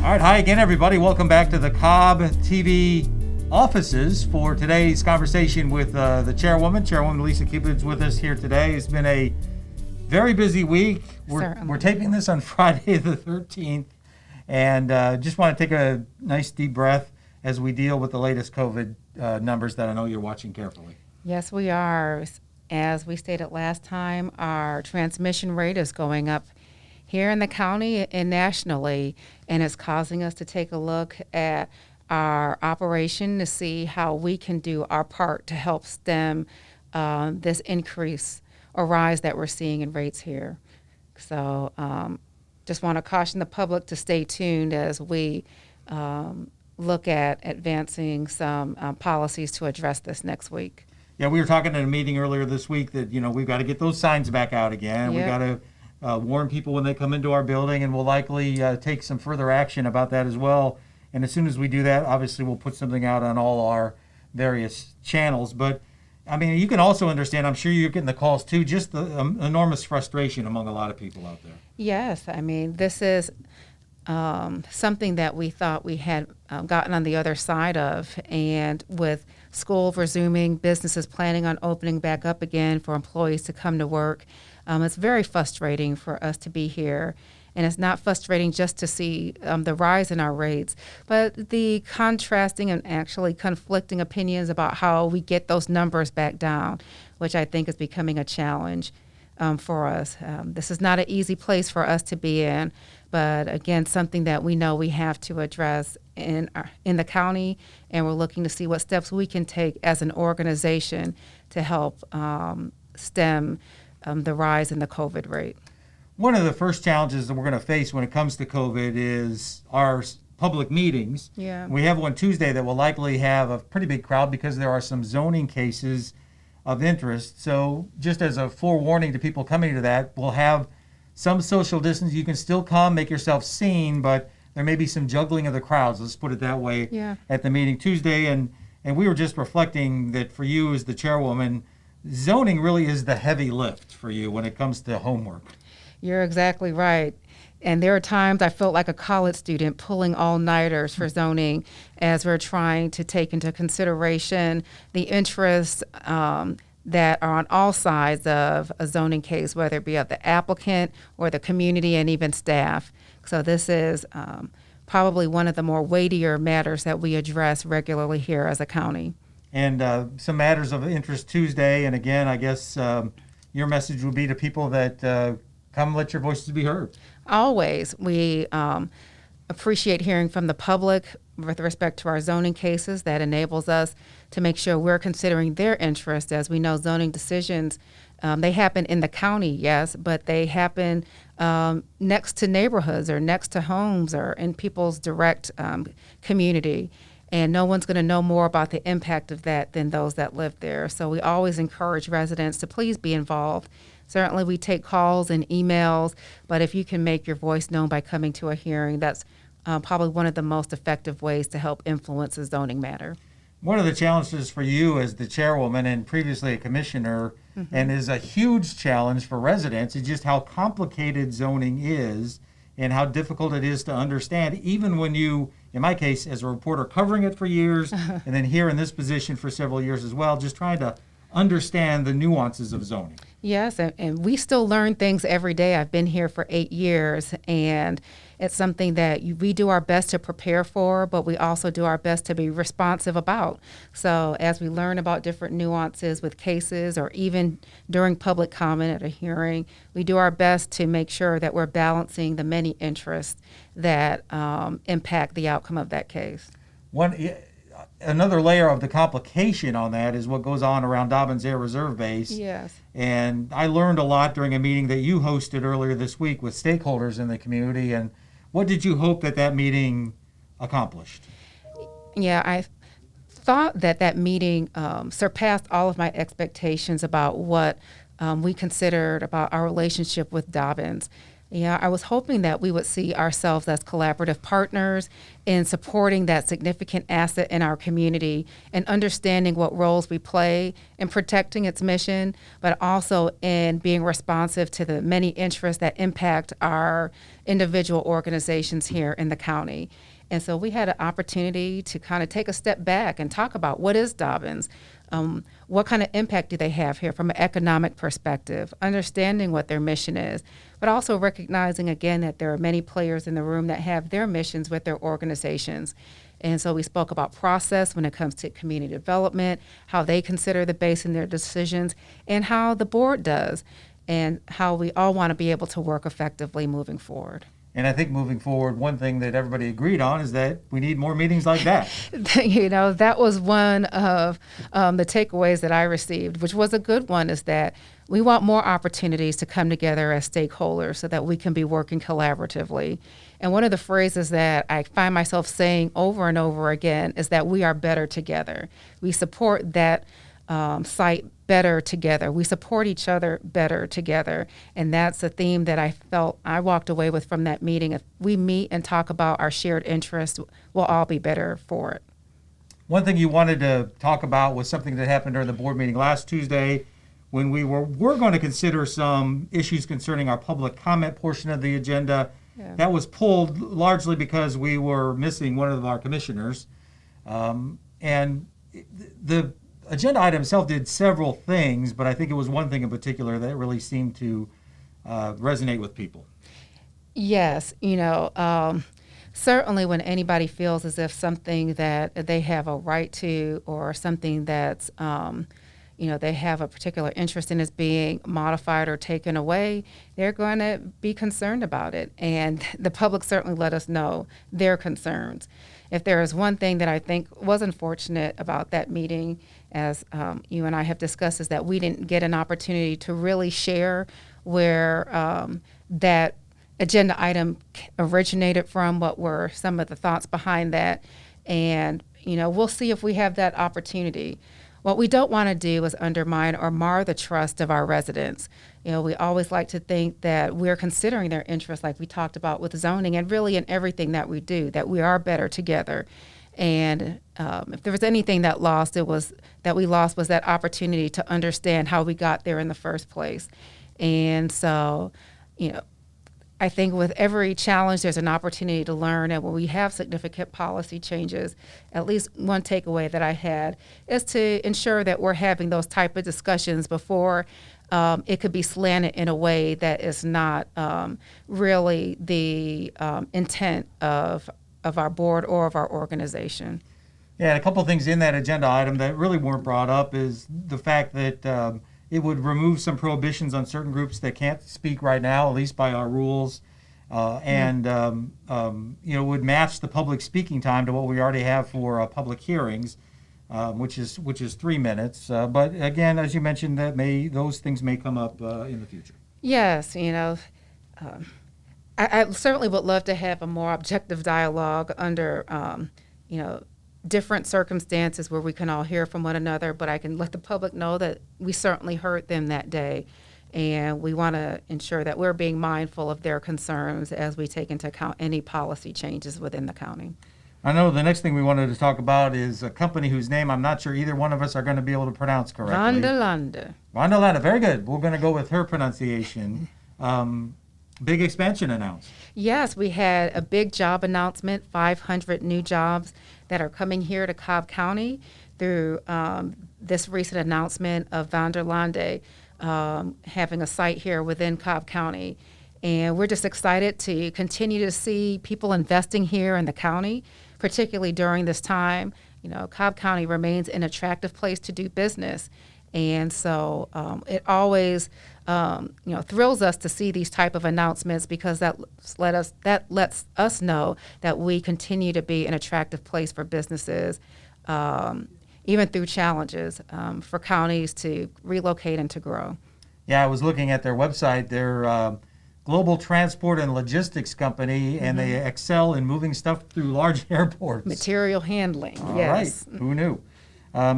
All right, hi again, everybody. Welcome back to the Cobb TV offices for today's conversation with the chairwoman. Chairwoman Lisa Cupid is with us here today. It's been a very busy week. We're taping this on Friday the 13th, and just want to take a nice deep breath as we deal with the latest COVID numbers that I know you're watching carefully. Yes, we are. As we stated last time, our transmission rate is going up here in the county and nationally, and it's causing us to take a look at our operation to see how we can do our part to help stem this increase or rise that we're seeing in rates here. So just want to caution the public to stay tuned as we look at advancing some policies to address this next week. Yeah, we were talking at a meeting earlier this week that, we've got to get those signs back out again. Yep. We got to warn people when they come into our building, and we'll likely take some further action about that as well. And as soon as we do that, obviously we'll put something out on all our various channels. But I mean, you can also understand, I'm sure you're getting the calls too, just the enormous frustration among a lot of people out there. Yes, I mean, this is something that we thought we had gotten on the other side of, and with school resuming, businesses planning on opening back up again for employees to come to work, it's very frustrating for us to be here. And it's not frustrating just to see the rise in our rates, but the contrasting and actually conflicting opinions about how we get those numbers back down, which I think is becoming a challenge for us. This is not an easy place for us to be in, but again, something that we know we have to address in the county, and we're looking to see what steps we can take as an organization to help stem the rise in the COVID rate. One of the first challenges that we're going to face when it comes to COVID is our public meetings. Yeah. We have one Tuesday that will likely have a pretty big crowd because there are some zoning cases of interest. So just as a forewarning to people coming to that, we'll have some social distance. You can still come, make yourself seen, but there may be some juggling of the crowds, let's put it that way, at the meeting Tuesday. And we were just reflecting that for you as the chairwoman, zoning really is the heavy lift for you when it comes to homework. You're exactly right. And there are times I felt like a college student pulling all-nighters for zoning as we're trying to take into consideration the interests that are on all sides of a zoning case, whether it be of the applicant or the community and even staff. So this is probably one of the more weightier matters that we address regularly here as a county. And some matters of interest Tuesday, and again, I guess your message would be to people that come let your voices be heard. Always. We appreciate hearing from the public with respect to our zoning cases. That enables us to make sure we're considering their interest. As we know, zoning decisions, they happen in the county, yes, but they happen next to neighborhoods or next to homes or in people's direct community. And no one's going to know more about the impact of that than those that live there. So we always encourage residents to please be involved. Certainly we take calls and emails, but if you can make your voice known by coming to a hearing, that's probably one of the most effective ways to help influence a zoning matter. One of the challenges for you as the chairwoman and previously a commissioner, and is a huge challenge for residents, is just how complicated zoning is and how difficult it is to understand, even when you, in my case, as a reporter covering it for years, and then here in this position for several years as well, just trying to understand the nuances of zoning. Yes, and we still learn things every day. I've been here for 8 years, and it's something that we do our best to prepare for, but we also do our best to be responsive about. So as we learn about different nuances with cases or even during public comment at a hearing, we do our best to make sure that we're balancing the many interests that impact the outcome of that case. Another layer of the complication on that is what goes on around Dobbins Air Reserve Base. Yes. And I learned a lot during a meeting that you hosted earlier this week with stakeholders in the community. And what did you hope that meeting accomplished? Yeah, I thought that meeting surpassed all of my expectations about what we considered about our relationship with Dobbins. Yeah, I was hoping that we would see ourselves as collaborative partners in supporting that significant asset in our community and understanding what roles we play in protecting its mission, but also in being responsive to the many interests that impact our individual organizations here in the county. And so we had an opportunity to kind of take a step back and talk about what is Dobbins? What kind of impact do they have here from an economic perspective, understanding what their mission is, but also recognizing again that there are many players in the room that have their missions with their organizations. And so we spoke about process when it comes to community development, how they consider the base in their decisions, and how the board does, and how we all want to be able to work effectively moving forward. And I think moving forward, one thing that everybody agreed on is that we need more meetings like that. That was one of the takeaways that I received, which was a good one, is that we want more opportunities to come together as stakeholders so that we can be working collaboratively. And one of the phrases that I find myself saying over and over again is that we are better together. We support that site better together. We support each other better together. And that's a theme that I felt I walked away with from that meeting. If we meet and talk about our shared interests, we'll all be better for it. One thing you wanted to talk about was something that happened during the board meeting last Tuesday when we're going to consider some issues concerning our public comment portion of the agenda. Yeah. That was pulled largely because we were missing one of our commissioners. And the agenda item itself did several things, but I think it was one thing in particular that really seemed to resonate with people. Yes, certainly when anybody feels as if something that they have a right to or something that's, they have a particular interest in is being modified or taken away, they're going to be concerned about it. And the public certainly let us know their concerns. If there is one thing that I think was unfortunate about that meeting, as you and I have discussed, is that we didn't get an opportunity to really share where that agenda item originated from, what were some of the thoughts behind that. And, we'll see if we have that opportunity. What we don't want to do is undermine or mar the trust of our residents. We always like to think that we're considering their interests, like we talked about with zoning, and really in everything that we do, that we are better together. And if there was anything that we lost was that opportunity to understand how we got there in the first place. And so, I think with every challenge, there's an opportunity to learn. And when we have significant policy changes, at least one takeaway that I had is to ensure that we're having those type of discussions before it could be slanted in a way that is not really the intent of our board or of our organization. Yeah, a couple of things in that agenda item that really weren't brought up is the fact that it would remove some prohibitions on certain groups that can't speak right now, at least by our rules, and would match the public speaking time to what we already have for public hearings, which is 3 minutes. But again, as you mentioned, those things may come up in the future. Yes, I certainly would love to have a more objective dialogue under, different circumstances where we can all hear from one another, but I can let the public know that we certainly heard them that day, and we want to ensure that we're being mindful of their concerns as we take into account any policy changes within the county. I know the next thing we wanted to talk about is a company whose name I'm not sure either one of us are going to be able to pronounce correctly. Rondolanda, very good. We're going to go with her pronunciation. Big expansion announced. Yes, we had a big job announcement, 500 new jobs that are coming here to Cobb County through this recent announcement of Vanderlande having a site here within Cobb County. And we're just excited to continue to see people investing here in the county, particularly during this time. Cobb County remains an attractive place to do business. And so it always thrills us to see these type of announcements because that lets us know that we continue to be an attractive place for businesses, even through challenges for counties to relocate and to grow. Yeah, I was looking at their website. They're global transport and logistics company, and they excel in moving stuff through large airports. Material handling, All yes. Right. Who knew?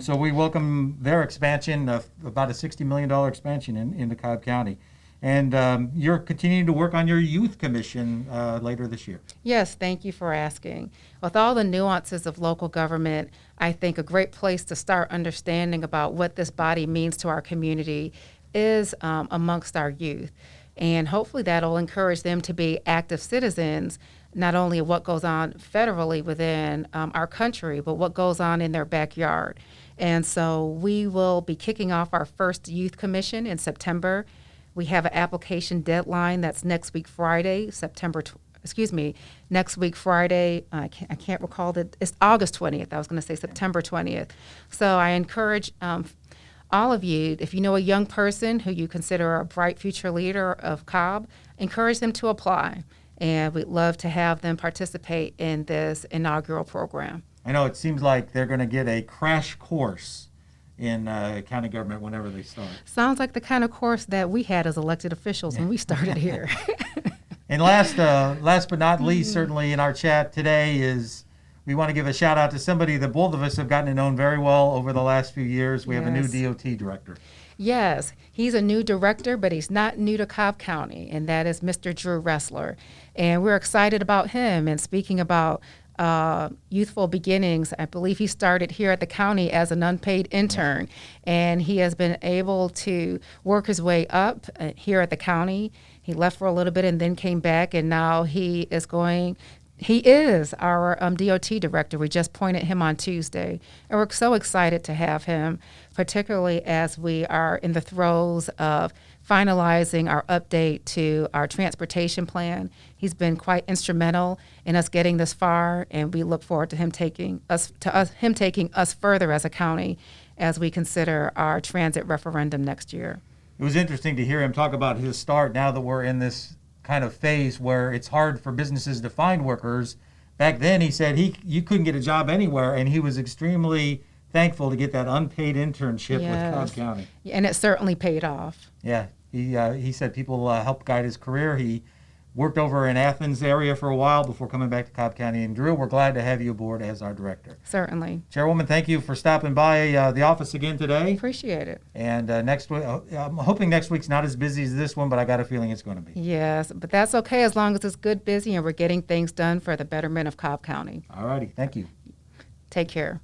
So we welcome their expansion, about a $60 million expansion into Cobb County. And you're continuing to work on your youth commission later this year. Yes, thank you for asking. With all the nuances of local government, I think a great place to start understanding about what this body means to our community is amongst our youth. And hopefully that'll encourage them to be active citizens, not only of what goes on federally within our country, but what goes on in their backyard. And so we will be kicking off our first youth commission in September. We have an application deadline that's next week Friday, next week Friday. I can't recall it's August 20th. I was going to say September 20th. So I encourage all of you, if you know a young person who you consider a bright future leader of Cobb, encourage them to apply. And we'd love to have them participate in this inaugural program. I know it seems like they're going to get a crash course in county government whenever they start. Sounds like the kind of course that we had as elected officials when we started here. And last but not least, certainly in our chat today is we want to give a shout out to somebody that both of us have gotten to know very well over the last few years. We have a new DOT director. Yes, he's a new director, but he's not new to Cobb County, and that is Mr. Drew Ressler. And we're excited about him. And speaking about youthful beginnings, I believe he started here at the county as an unpaid intern, and he has been able to work his way up here at the county. He left for a little bit and then came back, and now he is our DOT director. We just appointed him on Tuesday, and we're so excited to have him, particularly as we are in the throes of finalizing our update to our transportation plan. He's been quite instrumental in us getting this far, and we look forward to him taking us further as a county as we consider our transit referendum next year. It was interesting to hear him talk about his start now that we're in this kind of phase where it's hard for businesses to find workers. Back then, he said you couldn't get a job anywhere, and he was extremely thankful to get that unpaid internship with Cobb County. And it certainly paid off. Yeah, he said people helped guide his career. He worked over in Athens area for a while before coming back to Cobb County. And Drew, we're glad to have you aboard as our director. Certainly. Chairwoman, thank you for stopping by the office again today. Appreciate it. And next week, I'm hoping next week's not as busy as this one, but I got a feeling it's going to be. Yes, but that's okay as long as it's good, busy, and we're getting things done for the betterment of Cobb County. All righty. Thank you. Take care.